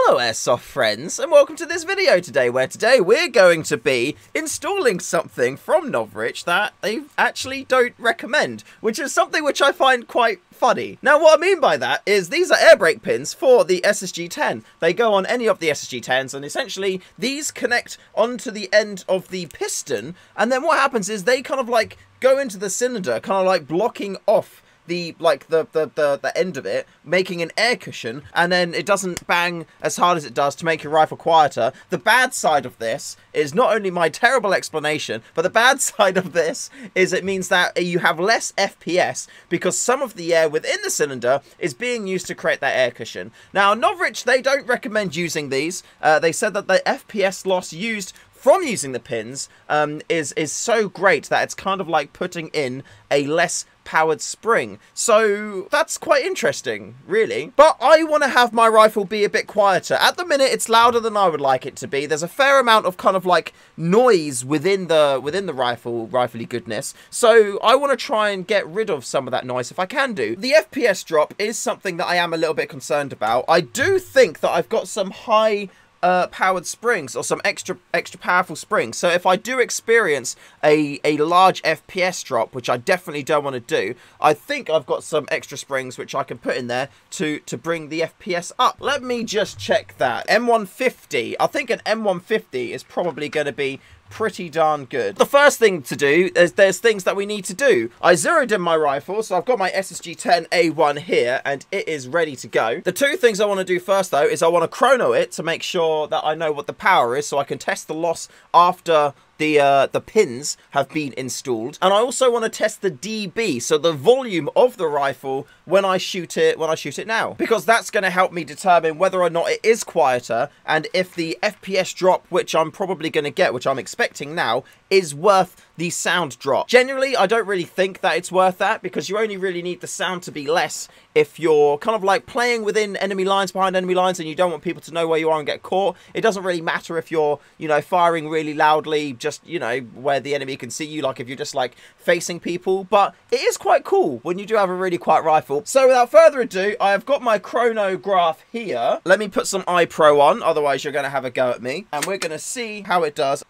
Hello Airsoft friends, and welcome to this video today, where today we're going to be installing something from Novritsch that they actually don't recommend, which is something which I find quite funny. Now what I mean by that is these are air brake pins for the SSG10. They go on any of the SSG10s, and essentially these connect onto the end of the piston, and then what happens is they kind of like go into the cylinder, kind of like blocking off the end of it, making an air cushion, and then it doesn't bang as hard as it does to make your rifle quieter. The bad side of this is not only my terrible explanation, but the bad side of this is it means that you have less FPS because some of the air within the cylinder is being used to create that air cushion. Now Novritsch, they don't recommend using these. They said that the FPS loss used from using the pins is so great that it's kind of like putting in a less powered spring. So that's quite interesting, really. But I want to have my rifle be a bit quieter. At the minute, it's louder than I would like it to be. There's a fair amount of kind of like noise within the rifle-y goodness. So I want to try and get rid of some of that noise if I can do. The FPS drop is something that I am a little bit concerned about. I do think that I've got some high powered springs, or some extra powerful springs. So if I do experience a large FPS drop, which I definitely don't want to do, I think I've got some extra springs which I can put in there to bring the FPS up. Let me just check that. M150. I think an M150 is probably going to be pretty darn good. The first thing to do is there's things that we need to do. I zeroed in my rifle, so I've got my SSG10 A1 here, and it is ready to go. The two things I want to do first, though, is I want to chrono it to make sure that I know what the power is, so I can test the loss after the pins have been installed. And I also want to test the dB, so the volume of the rifle when I shoot it now, because that's going to help me determine whether or not it is quieter, and if the FPS drop, which I'm probably going to get, which I'm expecting now, is worth the sound drop. Generally, I don't really think that it's worth that, because you only really need the sound to be less if you're kind of like playing within enemy lines, behind enemy lines, and you don't want people to know where you are and get caught. It doesn't really matter if you're, you know, firing really loudly, just, you know, where the enemy can see you, like if you're just like facing people. But it is quite cool when you do have a really quiet rifle. So without further ado, I have got my chronograph here. Let me put some iPro on, otherwise you're going to have a go at me, and we're going to see how it does.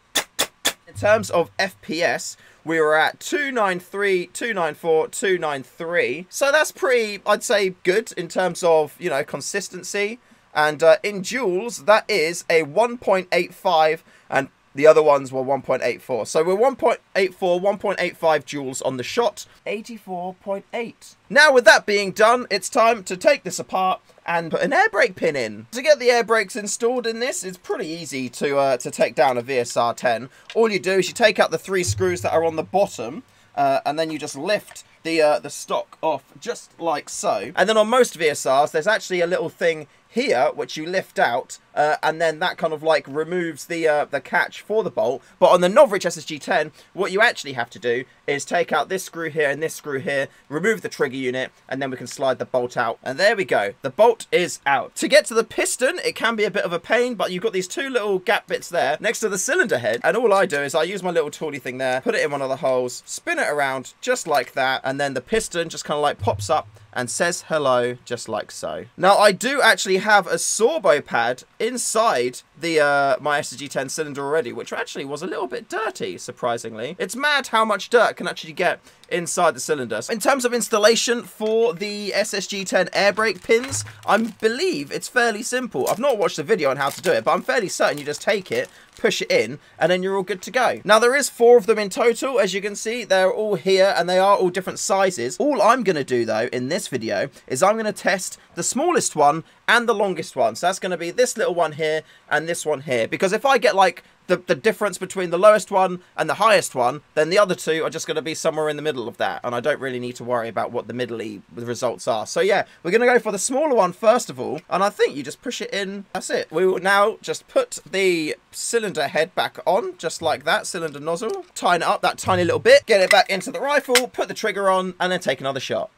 In terms of FPS, we were at 293, 294, 293. So that's pretty, I'd say, good in terms of, you know, consistency. And in joules, that is a 1.85, and the other ones were 1.84. So we're 1.84, 1.85 joules on the shot, 84.8. Now with that being done, it's time to take this apart and put an air brake pin in. To get the air brakes installed in this, it's pretty easy to take down a VSR10. All you do is you take out the 3 screws that are on the bottom, and then you just lift the stock off just like so. And then on most VSRs, there's actually a little thing here which you lift out, and then that kind of like removes the catch for the bolt. But on the Novritsch SSG10, what you actually have to do is take out this screw here and this screw here, remove the trigger unit, and then we can slide the bolt out. And there we go, the bolt is out. To get to the piston, it can be a bit of a pain, but you've got these 2 little gap bits there next to the cylinder head, and all I do is I use my little tooly thing there, put it in one of the holes, spin it around just like that, and then the piston just kind of like pops up and says hello, just like so. Now I do actually have a sorbo pad inside the my SSG10 cylinder already, which actually was a little bit dirty, surprisingly. It's mad how much dirt can actually get inside the cylinder. In terms of installation for the SSG10 air brake pins, I believe it's fairly simple. I've not watched the video on how to do it, but I'm fairly certain you just take it, push it in, and then you're all good to go. Now there is 4 of them in total, as you can see. They're all here, and they are all different sizes. All I'm going to do though in this video is I'm going to test the smallest one and the longest one. So that's going to be this little one here and this one here, because if I get like the difference between the lowest one and the highest one, then the other 2 are just going to be somewhere in the middle of that, and I don't really need to worry about what the middle-y results are. So yeah, we're going to go for the smaller one first of all, and I think you just push it in. That's it. We will now just put the cylinder head back on, just like that, cylinder nozzle, tighten it up that tiny little bit, get it back into the rifle, put the trigger on, and then take another shot.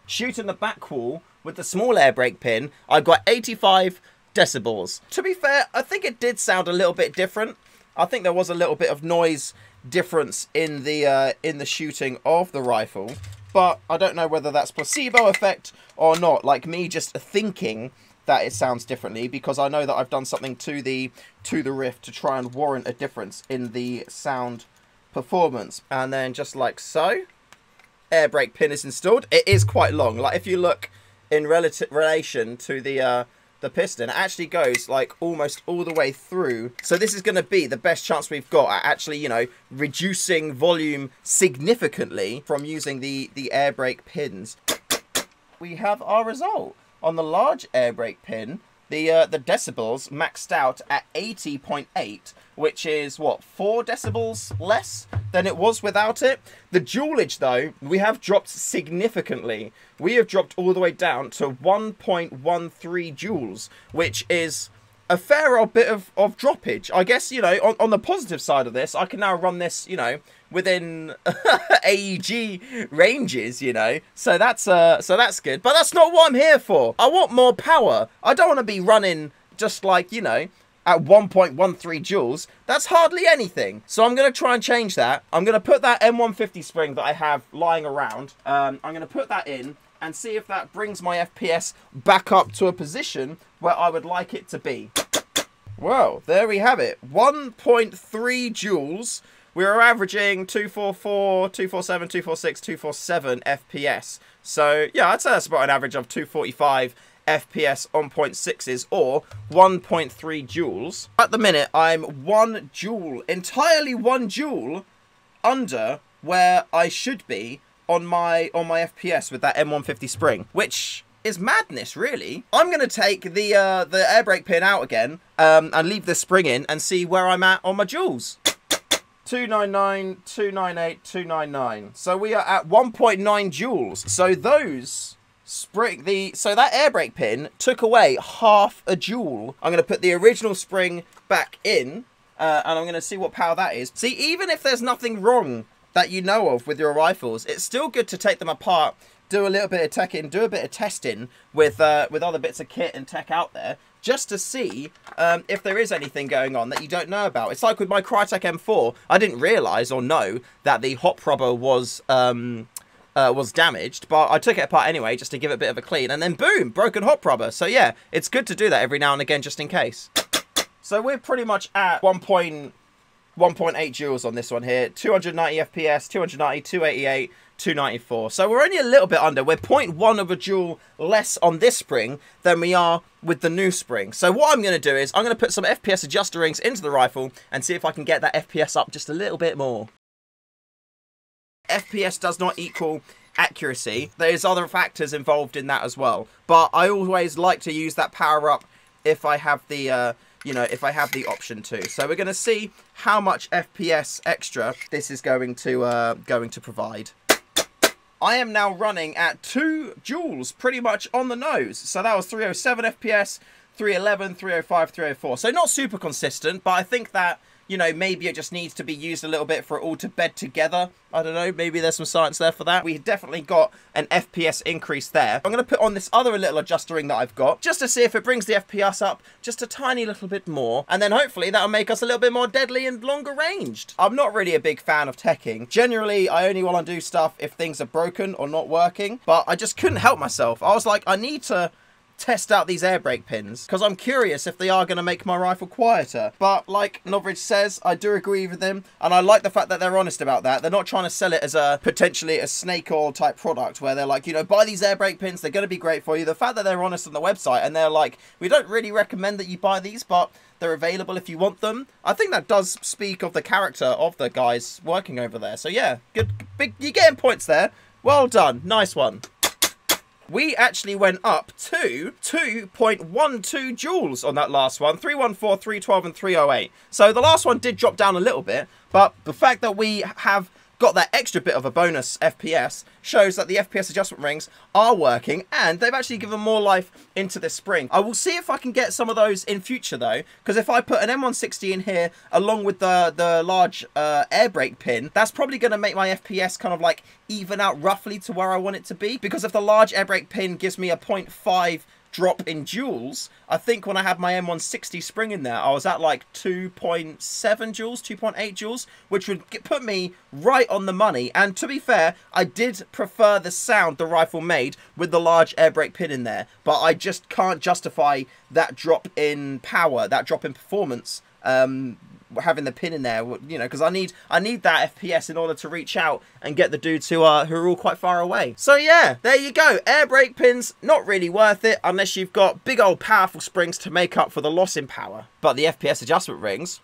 Shooting the back wall with the small air brake pin, I got 85 decibels. To be fair, I think it did sound a little bit different. I think there was a little bit of noise difference in the shooting of the rifle, but I don't know whether that's placebo effect or not, like me just thinking that it sounds differently, because I know that I've done something to the riff to try and warrant a difference in the sound performance. And then just like so, air brake pin is installed. It is quite long. Like if you look in relation to the piston, it actually goes like almost all the way through. So this is going to be the best chance we've got at actually, you know, reducing volume significantly from using the air brake pins. We have our result. On the large air brake pin, the decibels maxed out at 80.8, which is what, 4 decibels less than it was without it. The joulage though, we have dropped significantly. We have dropped all the way down to 1.13 joules, which is a fair old bit of droppage. I guess, you know, on the positive side of this, I can now run this, you know, within AEG ranges, you know. So that's good. But that's not what I'm here for. I want more power. I don't want to be running just like, you know, at 1.13 joules. That's hardly anything. So I'm going to try and change that. I'm going to put that M150 spring that I have lying around. I'm going to put that in and see if that brings my FPS back up to a position where I would like it to be. Well, there we have it. 1.3 joules. We were averaging 244, 247, 246, 247 FPS. So, yeah, I'd say that's about an average of 245 FPS on 0.6s, or 1.3 joules. At the minute, I'm 1 joule, entirely 1 joule under where I should be on my FPS with that M150 spring, which is madness, really. I'm going to take the air brake pin out again and leave the spring in and see where I'm at on my joules. 299, 298, 299. So we are at 1.9 joules. So those so that air brake pin took away half a joule. I'm going to put the original spring back in, and I'm going to see what power that is. See, even if there's nothing wrong that you know of with your rifles, it's still good to take them apart, do a little bit of teching, do a bit of testing with other bits of kit and tech out there, just to see if there is anything going on that you don't know about. It's like with my Crytek M4, I didn't realise or know that the hop rubber was damaged, but I took it apart anyway just to give it a bit of a clean, and then boom, broken hop rubber. So yeah, it's good to do that every now and again just in case. So we're pretty much at 1.8 joules on this one here. 290 FPS, 290, 288, 294. So we're only a little bit under. We're 0.1 of a joule less on this spring than we are with the new spring. So what I'm going to do is I'm going to put some FPS adjuster rings into the rifle and see if I can get that FPS up just a little bit more. FPS does not equal accuracy. There's other factors involved in that as well. But I always like to use that power up if I have the you know, if I have the option to. So we're going to see how much FPS extra this is going to provide. I am now running at 2 joules pretty much on the nose. So that was 307 FPS, 311, 305, 304. So not super consistent, but I think that, you know, maybe it just needs to be used a little bit for it all to bed together. I don't know, maybe there's some science there for that. We definitely got an FPS increase there. I'm going to put on this other little adjuster ring that I've got, just to see if it brings the FPS up just a tiny little bit more. And then hopefully that'll make us a little bit more deadly and longer ranged. I'm not really a big fan of teching. Generally, I only want to do stuff if things are broken or not working. But I just couldn't help myself. I was like, I need to test out these air brake pins because I'm curious if they are going to make my rifle quieter. But like Novritsch says, I do agree with them, and I like the fact that they're honest about that. They're not trying to sell it as a potentially a snake oil type product where they're like, you know, buy these air brake pins, they're going to be great for you. The fact that they're honest on the website and they're like, we don't really recommend that you buy these, but they're available if you want them. I think that does speak of the character of the guys working over there. So yeah, good, big, you're getting points there. Well done, nice one. We actually went up to 2.12 joules on that last one. 314, 312, and 308. So the last one did drop down a little bit, but the fact that we have got that extra bit of a bonus FPS shows that the FPS adjustment rings are working, and they've actually given more life into this spring. I will see if I can get some of those in future though, because if I put an M160 in here along with the large air brake pin, that's probably going to make my FPS kind of like even out roughly to where I want it to be, because if the large air brake pin gives me a 0.5 drop in joules. I think when I had my M160 spring in there, I was at like 2.7 joules, 2.8 joules, which would put me right on the money. And to be fair, I did prefer the sound the rifle made with the large air brake pin in there, but I just can't justify that drop in power, that drop in performance, having the pin in there, you know, because I need that FPS in order to reach out and get the dudes who are all quite far away. So yeah, there you go. Air brake pins, not really worth it unless you've got big old powerful springs to make up for the loss in power. But the FPS adjustment rings,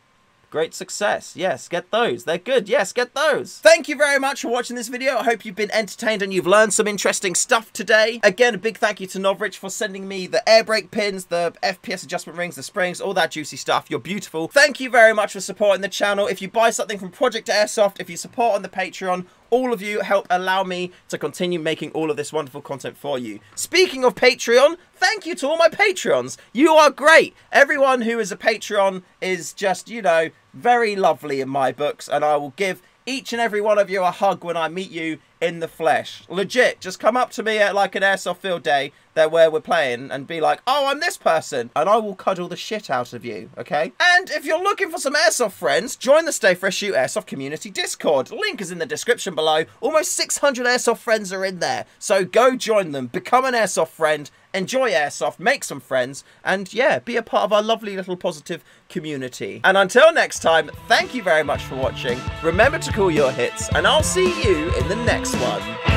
great success. Yes, get those. They're good. Yes, get those. Thank you very much for watching this video. I hope you've been entertained and you've learned some interesting stuff today. Again, a big thank you to Novritsch for sending me the air brake pins, the FPS adjustment rings, the springs, all that juicy stuff. You're beautiful. Thank you very much for supporting the channel. If you buy something from Project Airsoft, if you support on the Patreon, all of you help allow me to continue making all of this wonderful content for you. Speaking of Patreon, thank you to all my Patreons. You are great. Everyone who is a Patreon is just, you know, very lovely in my books, and I will give each and every one of you a hug when I meet you in the flesh. Legit, just come up to me at like an airsoft field day there where we're playing and be like, oh, I'm this person, and I will cuddle the shit out of you, okay? And if you're looking for some airsoft friends, join the StayFreshShoe Airsoft Community Discord. Link is in the description below. Almost 600 airsoft friends are in there, so go join them, become an airsoft friend, enjoy airsoft, make some friends, and yeah, be a part of our lovely little positive community. And until next time, thank you very much for watching. Remember to call your hits, and I'll see you in the next one.